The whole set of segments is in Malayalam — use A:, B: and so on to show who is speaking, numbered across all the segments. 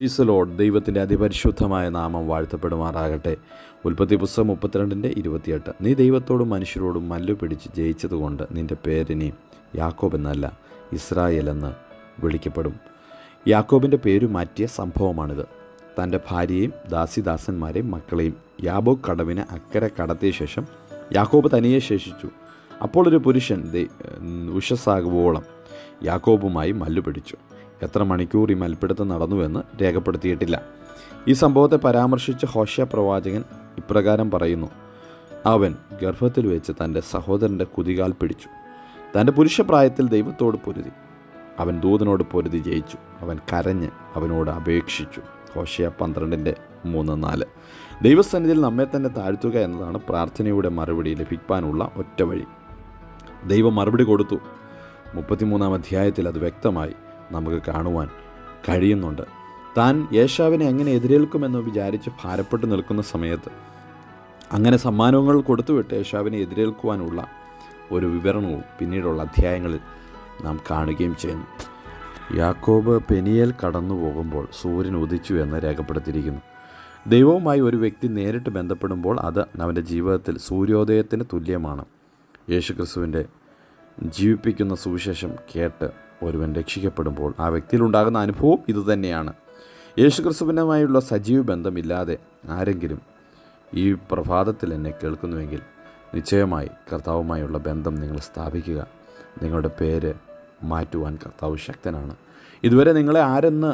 A: Is Lord. ദൈവത്തിൻ്റെ അതിപരിശുദ്ധമായ നാമം വാഴ്ത്തപ്പെടുമാറാകട്ടെ. ഉൽപ്പത്തി പുസ്തകം 32:28. നീ ദൈവത്തോടും മനുഷ്യരോടും മല്ലു പിടിച്ച് ജയിച്ചതുകൊണ്ട് നിൻ്റെ പേരിനി യാക്കോബ് എന്നല്ല ഇസ്രായേൽ എന്ന് വിളിക്കപ്പെടും. യാക്കോബിൻ്റെ പേര് മാറ്റിയ സംഭവമാണിത്. തൻ്റെ ഭാര്യയെയും ദാസിദാസന്മാരെയും മക്കളെയും യാബോക്ക് കടവിന് അക്കരെ കടത്തിയ ശേഷം യാക്കോബ് തനിയെ ശേഷിച്ചു. അപ്പോൾ ഒരു പുരുഷൻ ഉഷസ്സാകുവോളം യാക്കോബുമായി മല്ലു പിടിച്ചു. എത്ര മണിക്കൂർ ഈ മൽപ്പിടുത്തം നടന്നുവെന്ന് രേഖപ്പെടുത്തിയിട്ടില്ല. ഈ സംഭവത്തെ പരാമർശിച്ച് ഹോശേയ പ്രവാചകൻ ഇപ്രകാരം പറയുന്നു: അവൻ ഗർഭത്തിൽ വെച്ച് തൻ്റെ സഹോദരൻ്റെ കുതികാൽ പിടിച്ചു. തൻ്റെ പുരുഷപ്രായത്തിൽ ദൈവത്തോട് പൊരുതി. അവൻ ദൂതനോട് പൊരുതി ജയിച്ചു. അവൻ കരഞ്ഞ് അവനോട് അപേക്ഷിച്ചു. ഹോശേയ 12:3-4. ദൈവസന്നിധിയിൽ നമ്മെ തന്നെ താഴ്ത്തുക എന്നതാണ് പ്രാർത്ഥനയുടെ മറുപടി ലഭിക്കാനുള്ള ഒറ്റ വഴി. ദൈവം മറുപടി കൊടുത്തു. 33-ാം അധ്യായത്തിൽ അത് വ്യക്തമായി നമുക്ക് കാണുവാൻ കഴിയുന്നുണ്ട്. താൻ യേശാവിനെ എങ്ങനെ എതിരേൽക്കുമെന്ന് വിചാരിച്ച് ഭാരപ്പെട്ട് നിൽക്കുന്ന സമയത്ത് അങ്ങനെ സമ്മാനങ്ങൾ കൊടുത്തുവിട്ട് യേശാവിനെ എതിരേൽക്കുവാനുള്ള ഒരു വിവരണവും പിന്നീടുള്ള അധ്യായങ്ങളിൽ നാം കാണുകയും ചെയ്യുന്നു. യാക്കോബ് പെനിയേൽ കടന്നു പോകുമ്പോൾ സൂര്യൻ ഉദിച്ചു എന്ന് രേഖപ്പെടുത്തിയിരിക്കുന്നു. ദൈവവുമായി ഒരു വ്യക്തി നേരിട്ട് ബന്ധപ്പെടുമ്പോൾ അത് അവൻ്റെ ജീവിതത്തിൽ സൂര്യോദയത്തിന് തുല്യമാണ്. യേശുക്രിസ്തുവിൻ്റെ ജീവിപ്പിക്കുന്ന സുവിശേഷം കേട്ട് ഒരുവൻ രക്ഷിക്കപ്പെടുമ്പോൾ ആ വ്യക്തിയിലുണ്ടാകുന്ന അനുഭവം ഇതുതന്നെയാണ്. യേശുക്രിസ്തുവിനുമായുള്ള സജീവ ബന്ധമില്ലാതെ ആരെങ്കിലും ഈ പ്രഭാതത്തിൽ എന്നെ കേൾക്കുന്നുവെങ്കിൽ നിശ്ചയമായി കർത്താവുമായുള്ള ബന്ധം നിങ്ങൾ സ്ഥാപിക്കുക. നിങ്ങളുടെ പേര് മാറ്റുവാൻ കർത്താവ് ശക്തനാണ്. ഇതുവരെ നിങ്ങളെ ആരെന്ന്,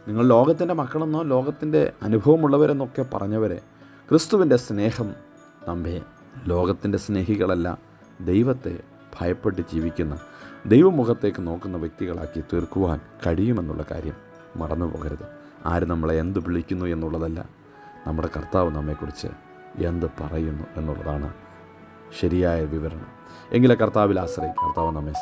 A: നിങ്ങൾ ലോകത്തിൻ്റെ മക്കളെന്നോ ലോകത്തിൻ്റെ അനുഭവമുള്ളവരെന്നൊക്കെ പറഞ്ഞവരെ, ക്രിസ്തുവിൻ്റെ സ്നേഹം നമ്മെ ലോകത്തിൻ്റെ സ്നേഹികളല്ല, ദൈവത്തെ ഭയപ്പെട്ട് ജീവിക്കുന്ന, ദൈവമുഖത്തേക്ക് നോക്കുന്ന വ്യക്തികളാക്കി തീർക്കുവാൻ കഴിയുമെന്നുള്ള കാര്യം മറന്നു പോകരുത്. ആര് നമ്മളെ എന്ത് വിളിക്കുന്നു എന്നുള്ളതല്ല, നമ്മുടെ കർത്താവ് നമ്മെക്കുറിച്ച് എന്ത് പറയുന്നു എന്നുള്ളതാണ് ശരിയായ വിവരണം. എങ്കിലെ കർത്താവിൽ ആശ്രയിക്കും. കർത്താവ് നമ്മെ